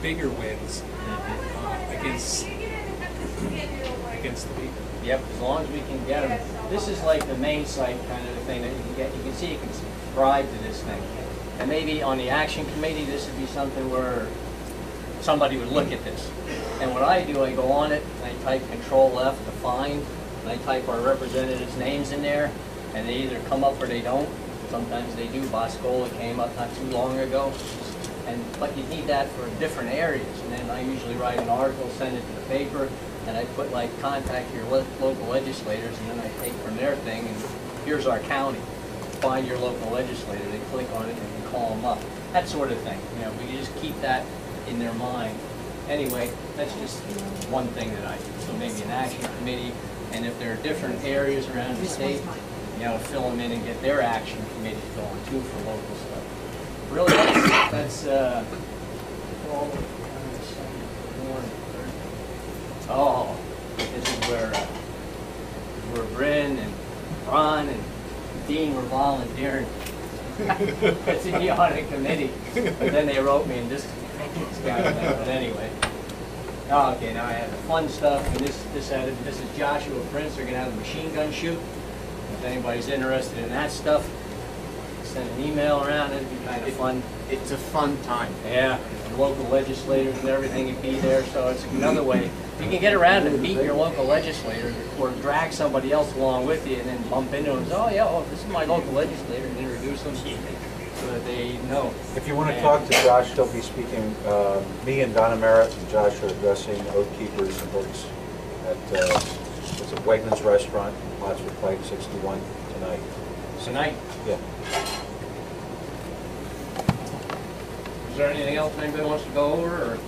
bigger wins against the people. Yep, as long as we can get them. This is like the main site kind of the thing that you can get. You can see you can subscribe to this thing. And maybe on the action committee, this would be something where somebody would look at this. And what I do, I go on it, and I type Control F to find, and I type our representatives' names in there, and they either come up or they don't. Sometimes they do. Boscola came up not too long ago. But you need that for different areas. And then I usually write an article, send it to the paper, and I put like contact your local legislators, and then I take from their thing, and here's our county. Find your local legislator. They click on it and you call them up. That sort of thing. You know, we can just keep that in their mind. Anyway, that's just one thing that I do. So maybe an action committee, and if there are different areas around the state, you know, fill them in and get their action committees going too for local stuff. Really, that's oh, this is where Bryn and Ron and Dean were volunteering. It's in the audit committee, but then they wrote me and this guy. But anyway, okay. Now I have the fun stuff, and this is Joshua Prince. They're gonna have a machine gun shoot. If anybody's interested in that stuff, send an email around. It'd be kind of fun. It's a fun time. Yeah, the local legislators and everything would be there, so it's another way. You can get around and meet your local legislator, or drag somebody else along with you, and then bump into them and say, oh yeah, this is my local legislator, and introduce them so that they know. If you want to talk to Josh, he'll be speaking. Me and Donna Merritt and Josh are addressing Oath Keepers and Books at it's a Wegmans restaurant, Oxford Pike 61 tonight. Tonight? Yeah. Is there anything else anybody wants to go over? Or?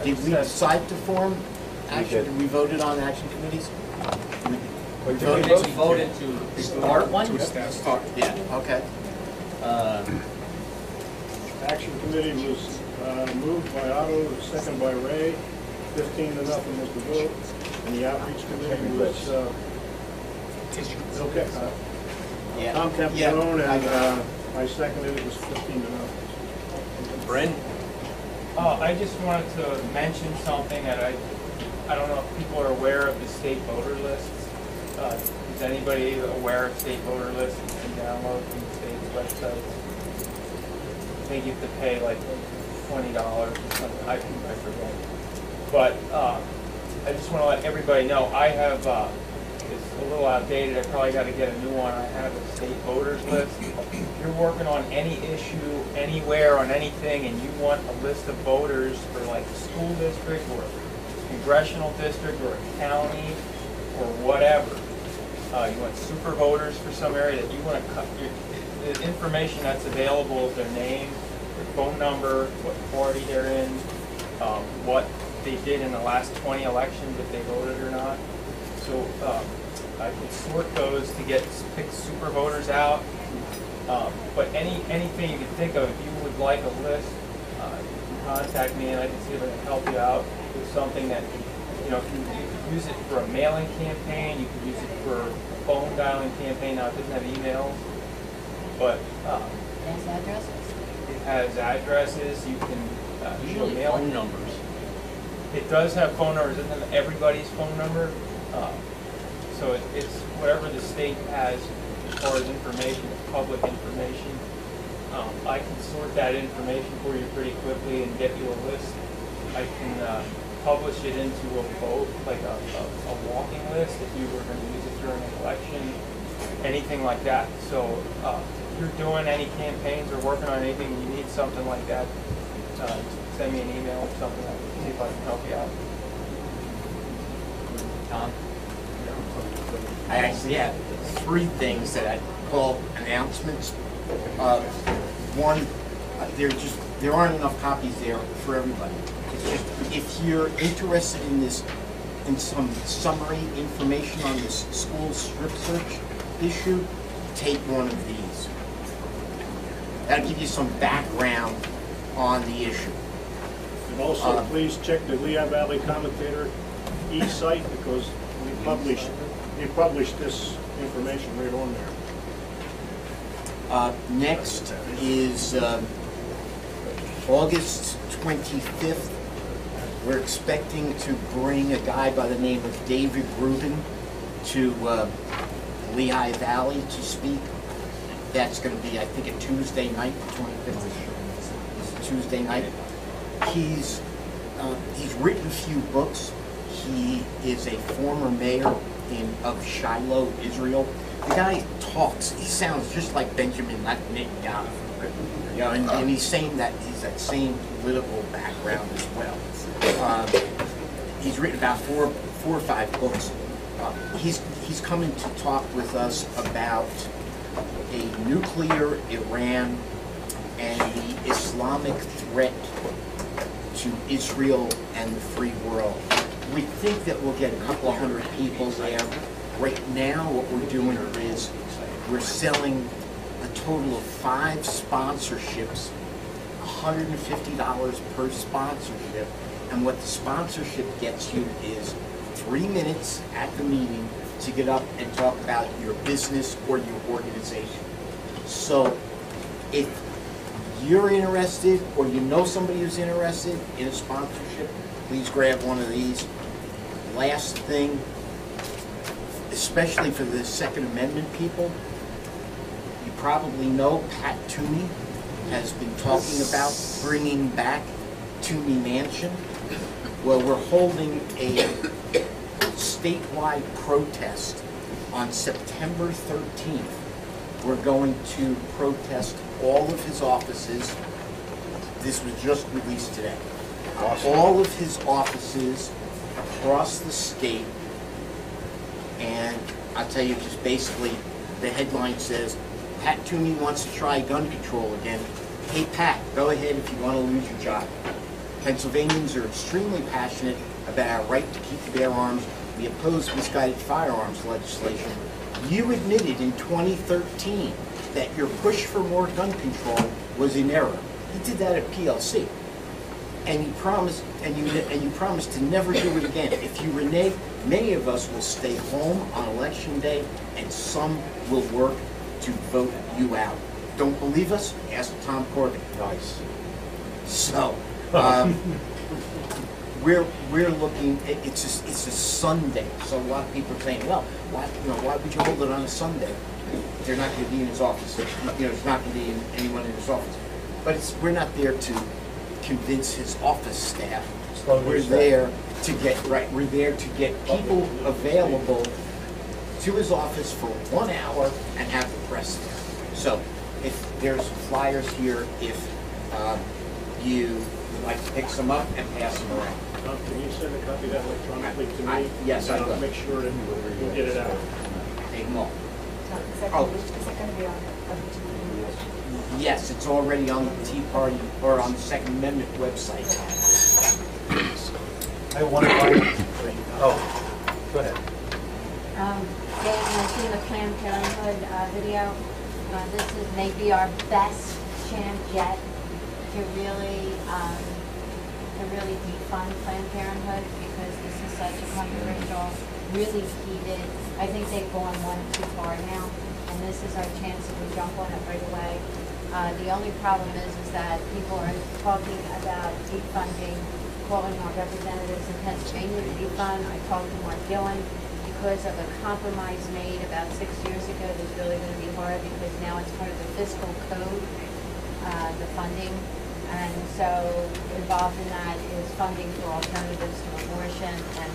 Did we decide to form action? did. We voted on action committees? We voted to start one? To establish. Yeah, okay. Action committee was moved by Otto, second by Ray, 15-0 was the vote, and the outreach committee was okay. Yeah. Tom Capone and I seconded it, was 15-0. Bryn? I just wanted to mention something that I don't know if people are aware of the state voter lists. Is anybody aware of state voter lists you can download from the state's website? I think you have to pay like $20 or something. I forget. But I just want to let everybody know I have it's a little outdated. I probably got to get a new one. I have a state voters list. If you're working on any issue, anywhere, on anything, and you want a list of voters for like a school district or a congressional district or a county or whatever, you want super voters for some area that you want to cut, the information that's available is their name, their phone number, what party they're in, what they did in the last 20 elections, if they voted or not. So I could sort those to pick super voters out. But anything you can think of, if you would like a list, you can contact me and I can see if I can help you out with something that, you know, you could use it for a mailing campaign, you could use it for a phone dialing campaign. Now it doesn't have emails, but It has addresses. it has addresses. You can Usually mail phone numbers. It does have phone numbers. It doesn't have everybody's phone number. So it's whatever the state has as far as information, public information. I can sort that information for you pretty quickly and get you a list. I can publish it into a vote, like a walking list if you were going to use it during an election, anything like that. So if you're doing any campaigns or working on anything, you need something like that, send me an email or something. I can see if I can help you out. Tom? I actually have 3 things that I call announcements. One, there aren't enough copies there for everybody. It's just, if you're interested in this, in some summary information on this school strip search issue, take one of these. That'll give you some background on the issue. And also, please check the Lehigh Valley Commentator e-site, because we publish this information right on there. Next is August 25th, we're expecting to bring a guy by the name of David Rubin to Lehigh Valley to speak. That's going to be, I think, a Tuesday night, the 25th is a Tuesday night. He's written a few books. He is a former mayor of Shiloh, Israel. The guy talks, he sounds just like Benjamin Netanyahu. You know, and he's saying that he's that same political background as well. He's written about four or five books. He's coming to talk with us about a nuclear Iran and the Islamic threat to Israel and the free world. We think that we'll get a couple hundred people there. Right now, what we're doing is we're selling a total of 5 sponsorships, $150 per sponsorship. And what the sponsorship gets you is 3 minutes at the meeting to get up and talk about your business or your organization. So if you're interested or you know somebody who's interested in a sponsorship, please grab one of these. Last thing, especially for the Second Amendment people, you probably know Pat Toomey has been talking about bringing back Toomey Mansion. Well, we're holding a statewide protest on September 13th. We're going to protest all of his offices. This was just released today. All of his offices across the state. And I'll tell you, just basically, the headline says, Pat Toomey wants to try gun control again. Hey Pat, go ahead if you want to lose your job. Pennsylvanians are extremely passionate about our right to keep and bear arms. We oppose misguided firearms legislation. You admitted in 2013 that your push for more gun control was in error. You did that at PLC. And you promised, you promised to never do it again. If you renege, many of us will stay home on election day, and some will work to vote you out. Don't believe us? Ask Tom Corbett. Nice. So, we're looking. It's a Sunday, so a lot of people are saying, well, why would you hold it on a Sunday? They're not going to be in his office. There's not going to be anyone in his office. But we're not there to convince his office staff. We're there to get We're there to get people available to his office for 1 hour and have the press there. So, if there's flyers here, if you would like to pick some up and pass them around. Can you send a copy of that electronically to me? Yes, I And will. I'll make sure that we'll get it out. Take them all. Is that Oh. going to be on Yes, it's already on the Tea Party or on the Second Amendment website. I want to oh, go ahead. Dave, you've seen the Planned Parenthood video. This is maybe our best chance yet to really defund Planned Parenthood, because this is such a controversial, really heated. I think they've gone one too far now, and this is our chance to jump on it right away. The only problem is that people are talking about defunding, calling our representatives in Pennsylvania to defund. I talked to Mark Gillen. Because of a compromise made about 6 years ago, that's really going to be hard, because now it's part of the fiscal code, the funding. And so involved in that is funding for alternatives to abortion. And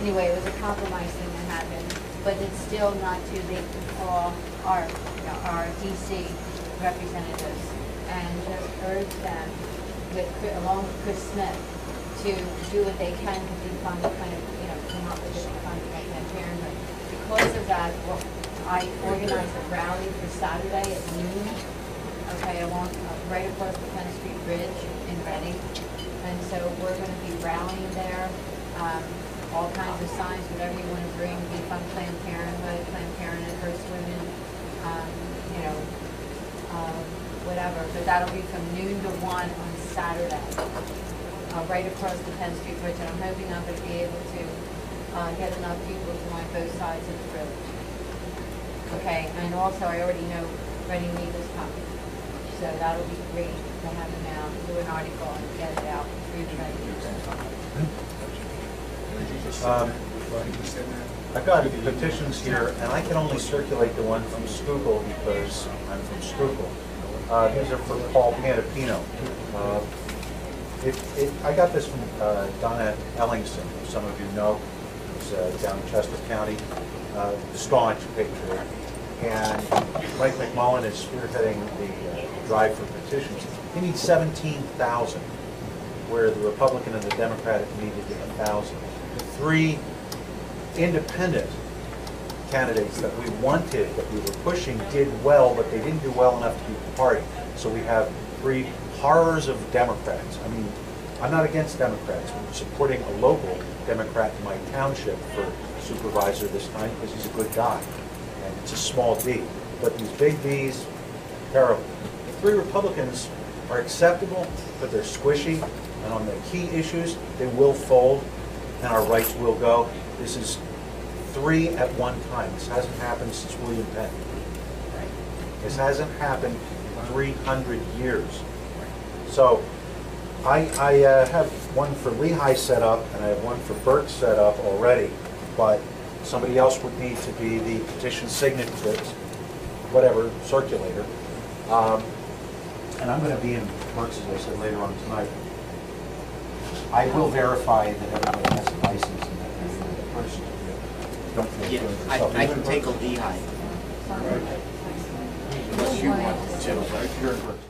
anyway, it was a compromise thing that happened, but it's still not too big to call our DC representatients and just urge them, along with Chris Smith, to do what they can to defund, come up with a defunding of Planned Parenthood. Because of that, I organized a rally for Saturday at noon, along right across the Penn Street Bridge in Reading. And so we're going to be rallying there, all kinds of signs, whatever you want to bring, defund Planned Parenthood, Planned Parenthood hurts women, whatever. But that'll be from noon to 1 on Saturday, right across the Penn Street Bridge. And I'm hoping I'm going to be able to get enough people to join both sides of the bridge. Okay, and also I already know Reading News is coming. So that'll be great to have them out, do an article and get it out. I've got petitions here, and I can only circulate the one from Schuylkill because I'm from Schuylkill. These are for Paul Pantapino. I got this from Donna Ellingson, who some of you know, who's down in Chester County, staunch patriot. And Mike McMullen is spearheading the drive for petitions. He needs 17,000, where the Republican and the Democratic needed 1,000. The three independent candidates that we wanted, that we were pushing, did well, but they didn't do well enough to beat the party. So we have three horrors of Democrats. I mean, I'm not against Democrats. We're supporting a local Democrat in my township for supervisor this time because he's a good guy. And it's a small D. But these big Ds, terrible. The three Republicans are acceptable, but they're squishy. And on the key issues, they will fold and our rights will go. This is three at one time. This hasn't happened since William Penn. This hasn't happened in 300 years. So I have one for Lehigh set up, and I have one for Burke set up already, but somebody else would need to be the petition signature, whatever, circulator. And I'm going to be in Burke's, as I said, later on tonight. I will verify that everybody has a license and that they're the person. Don't feel Yeah, good yourself. I can take a Lehigh. Unless you want to. You're in Burke's.